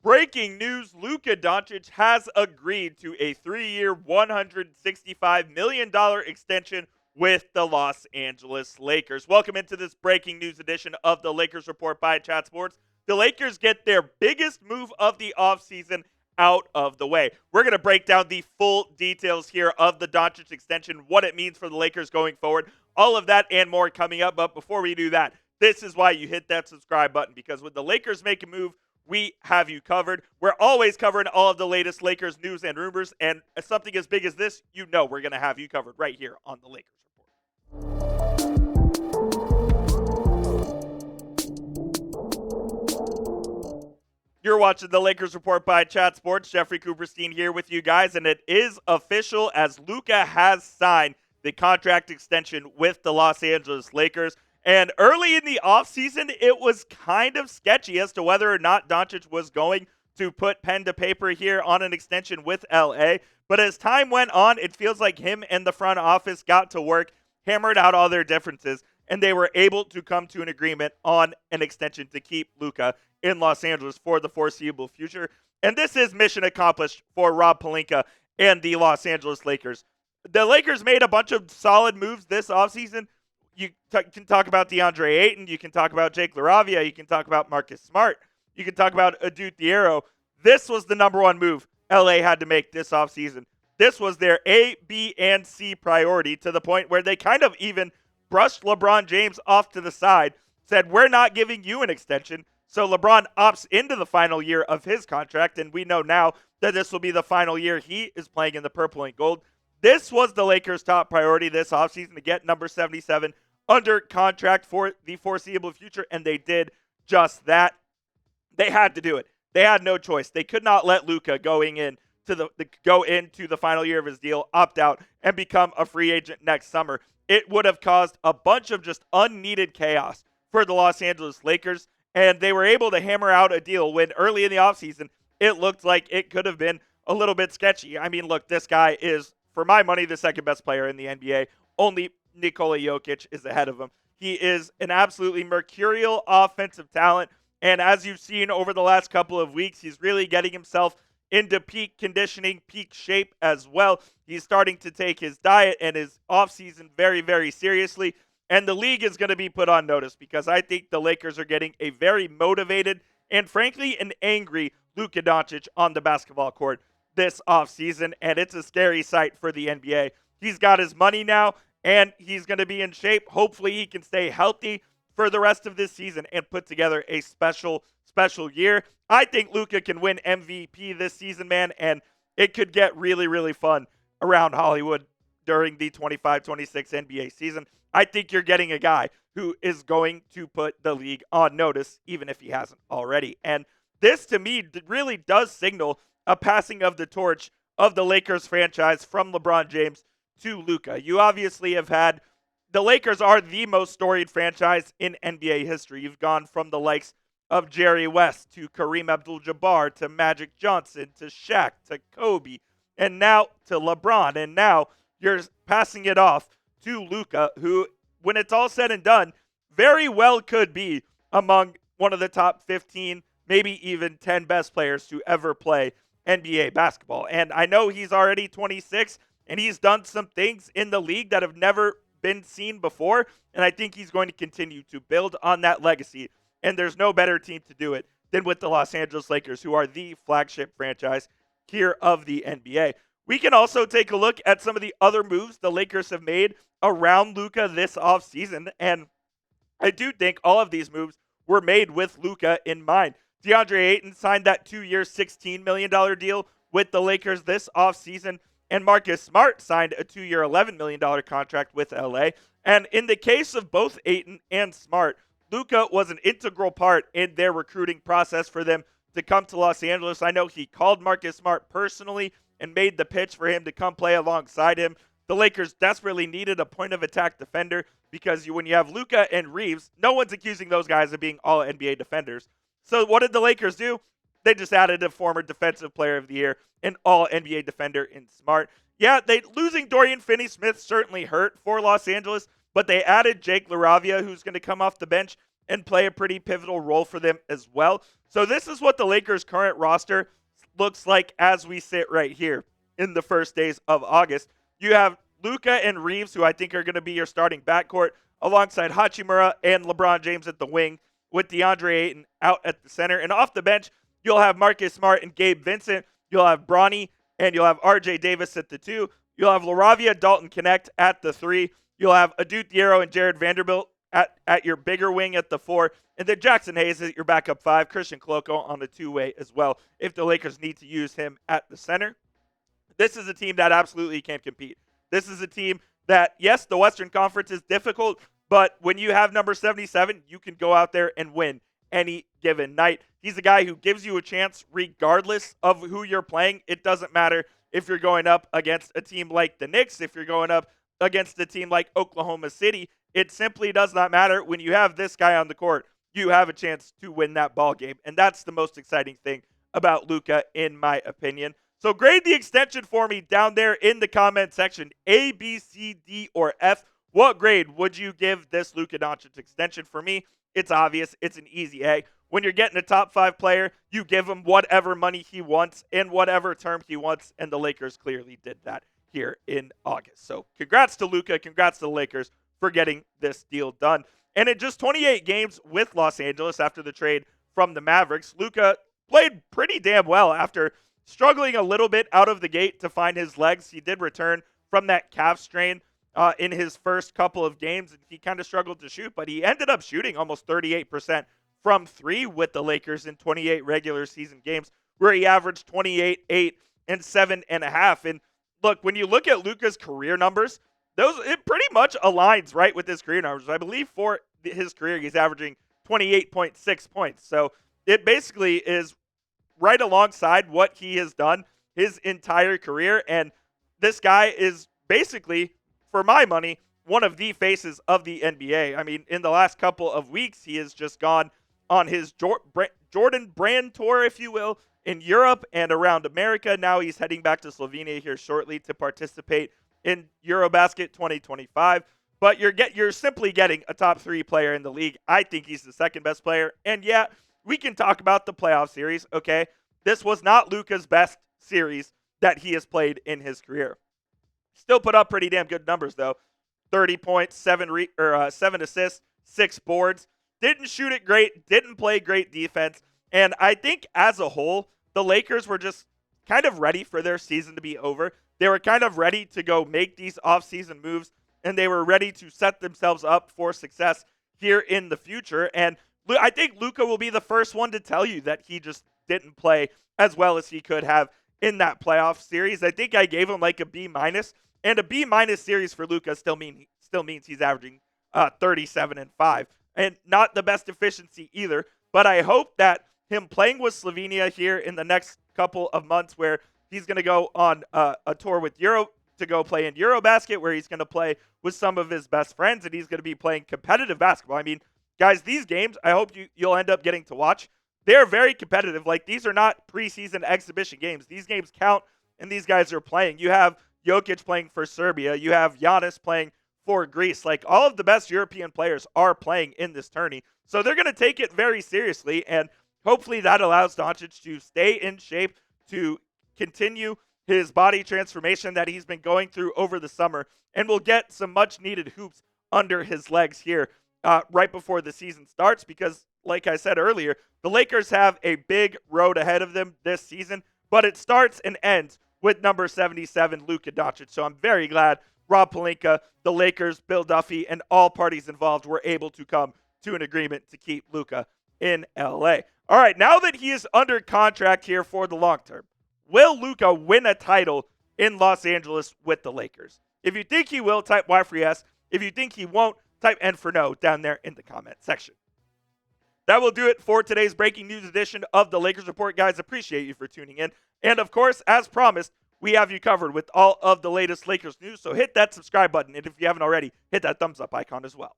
Breaking news, Luka Doncic has agreed to a 3-year, $165 million extension with the Los Angeles Lakers. Welcome into this breaking news edition of the Lakers Report by Chat Sports. The Lakers get their biggest move of the offseason out of the way. We're going to break down the full details here of the Doncic extension, what it means for the Lakers going forward, all of that and more coming up. But before we do that, this is why you hit that subscribe button, because when the Lakers make a move, we have you covered. We're always covering all of the latest Lakers news and rumors, and something as big as this, you know we're going to have you covered right here on the Lakers Report. You're watching the Lakers Report by Chat Sports. Jeffrey Cooperstein here with you guys, and it is official as Luka has signed the contract extension with the Los Angeles Lakers. And early in the offseason, it was kind of sketchy as to whether or not Doncic was going to put pen to paper here on an extension with LA. But as time went on, it feels like him and the front office got to work, hammered out all their differences, and they were able to come to an agreement on an extension to keep Luka in Los Angeles for the foreseeable future. And this is mission accomplished for Rob Pelinka and the Los Angeles Lakers. The Lakers made a bunch of solid moves this offseason. You can talk about DeAndre Ayton. You can talk about Jake LaRavia. You can talk about Marcus Smart. You can talk about Adou Thiero. This was the number one move LA had to make this offseason. This was their A, B, and C priority, to the point where they kind of even brushed LeBron James off to the side, said, we're not giving you an extension. So LeBron opts into the final year of his contract, and we know now that this will be the final year he is playing in the purple and gold. This was the Lakers' top priority this offseason, to get number 77 under contract for the foreseeable future, and they did just that. They had to do it. They had no choice. They could not let Luka go into the final year of his deal, opt out, and become a free agent next summer. It would have caused a bunch of just unneeded chaos for the Los Angeles Lakers, and they were able to hammer out a deal when early in the offseason it looked like it could have been a little bit sketchy. I mean, look, this guy is, for my money, the second best player in the NBA. Only Nikola Jokic is ahead of him. He is an absolutely mercurial offensive talent, and as you've seen over the last couple of weeks, he's really getting himself into peak conditioning, peak shape as well. He's starting to take his diet and his offseason very, very seriously, and the league is going to be put on notice, because I think the Lakers are getting a very motivated and, frankly, an angry Luka Doncic on the basketball court this offseason, and it's a scary sight for the NBA. He's got his money now, and he's going to be in shape. Hopefully he can stay healthy for the rest of this season and put together a special year. I think Luka can win MVP this season, man, and it could get really, really fun around Hollywood during the 25-26 NBA season. I think you're getting a guy who is going to put the league on notice, even if he hasn't already. And this, to me, really does signal a passing of the torch of the Lakers franchise from LeBron James to Luka. You obviously have had, the Lakers are the most storied franchise in NBA history. You've gone from the likes of Jerry West to Kareem Abdul-Jabbar to Magic Johnson to Shaq to Kobe and now to LeBron. And now you're passing it off to Luka, who, when it's all said and done, very well could be among one of the top 15, maybe even 10 best players to ever play NBA basketball. And I know he's already 26, and he's done some things in the league that have never been seen before, and I think he's going to continue to build on that legacy. And there's no better team to do it than with the Los Angeles Lakers, who are the flagship franchise here of the NBA. We can also take a look at some of the other moves the Lakers have made around Luka this offseason, and I do think all of these moves were made with Luka in mind. DeAndre Ayton signed that 2-year, $16 million deal with the Lakers this offseason, and Marcus Smart signed a 2-year, $11 million contract with LA. And in the case of both Ayton and Smart, Luka was an integral part in their recruiting process for them to come to Los Angeles. I know he called Marcus Smart personally and made the pitch for him to come play alongside him. The Lakers desperately needed a point-of-attack defender, because when you have Luka and Reeves, no one's accusing those guys of being all NBA defenders. So what did the Lakers do? They just added a former defensive player of the year, an all-NBA defender in Smart. Yeah, losing Dorian Finney-Smith certainly hurt for Los Angeles, but they added Jake LaRavia, who's going to come off the bench and play a pretty pivotal role for them as well. So this is what the Lakers' current roster looks like as we sit right here in the first days of August. You have Luka and Reeves, who I think are going to be your starting backcourt, alongside Hachimura and LeBron James at the wing, with DeAndre Ayton out at the center. And off the bench, you'll have Marcus Smart and Gabe Vincent. You'll have Bronny, and you'll have RJ Davis at the 2. You'll have LaRavia, Dalton Connect at the 3. You'll have Adut Diero and Jared Vanderbilt at your bigger wing at the 4. And then Jackson Hayes at your backup 5. Christian Koloko on the 2-way as well if the Lakers need to use him at the center. This is a team that absolutely can compete. This is a team that, yes, the Western Conference is difficult, but when you have number 77, you can go out there and win any given night. He's a guy who gives you a chance regardless of who you're playing. It doesn't matter if you're going up against a team like the Knicks, if you're going up against a team like Oklahoma City. It simply does not matter. When you have this guy on the court, you have a chance to win that ball game. And that's the most exciting thing about Luka, in my opinion. So grade the extension for me down there in the comment section. A, B, C, D, or F. What grade would you give this Luka Doncic extension? For me, it's obvious. It's an easy A. When you're getting a top 5 player, you give him whatever money he wants in whatever term he wants, and the Lakers clearly did that here in August. So congrats to Luka. Congrats to the Lakers for getting this deal done. And in just 28 games with Los Angeles after the trade from the Mavericks, Luka played pretty damn well after struggling a little bit out of the gate to find his legs. He did return from that calf strain in his first couple of games, and he kind of struggled to shoot, but he ended up shooting almost 38% from 3 with the Lakers in 28 regular season games, where he averaged 28, 8, and 7.5. And look, when you look at Luka's career numbers, it pretty much aligns right with his career numbers. I believe for his career, he's averaging 28.6 points. So it basically is right alongside what he has done his entire career. And this guy is basically, for my money, one of the faces of the NBA. I mean, in the last couple of weeks, he has just gone on his Jordan Brand tour, if you will, in Europe and around America. Now he's heading back to Slovenia here shortly to participate in Eurobasket 2025. But you're simply getting a top 3 player in the league. I think he's the second best player. And yeah, we can talk about the playoff series, okay? This was not Luka's best series that he has played in his career. Still put up pretty damn good numbers, though. 30 points, 7 assists, 6 boards. Didn't shoot it great, didn't play great defense. And I think as a whole, the Lakers were just kind of ready for their season to be over. They were kind of ready to go make these offseason moves, and they were ready to set themselves up for success here in the future. And I think Luka will be the first one to tell you that he just didn't play as well as he could have in that playoff series. I think I gave him like a B-, and a B- series for Luka still means he's averaging 37.5, and not the best efficiency either. But I hope that him playing with Slovenia here in the next couple of months, where he's going to go on a tour with to go play in Eurobasket, where he's going to play with some of his best friends, and he's going to be playing competitive basketball. I mean, guys, these games, I hope you'll end up getting to watch. They're very competitive. Like, these are not preseason exhibition games. These games count, and these guys are playing. You have Jokic playing for Serbia. You have Giannis playing for Greece. Like, all of the best European players are playing in this tourney. So they're going to take it very seriously, and hopefully that allows Doncic to stay in shape, to continue his body transformation that he's been going through over the summer, and will get some much-needed hoops under his legs here right before the season starts, because, like I said earlier, the Lakers have a big road ahead of them this season, but it starts and ends with number 77, Luka Doncic. So I'm very glad Rob Pelinka, the Lakers, Bill Duffy, and all parties involved were able to come to an agreement to keep Luka in LA. All right, now that he is under contract here for the long term, will Luka win a title in Los Angeles with the Lakers? If you think he will, type Y for yes. If you think he won't, type N for no down there in the comment section. That will do it for today's breaking news edition of the Lakers Report, guys. Appreciate you for tuning in. And of course, as promised, we have you covered with all of the latest Lakers news. So hit that subscribe button. And if you haven't already, hit that thumbs up icon as well.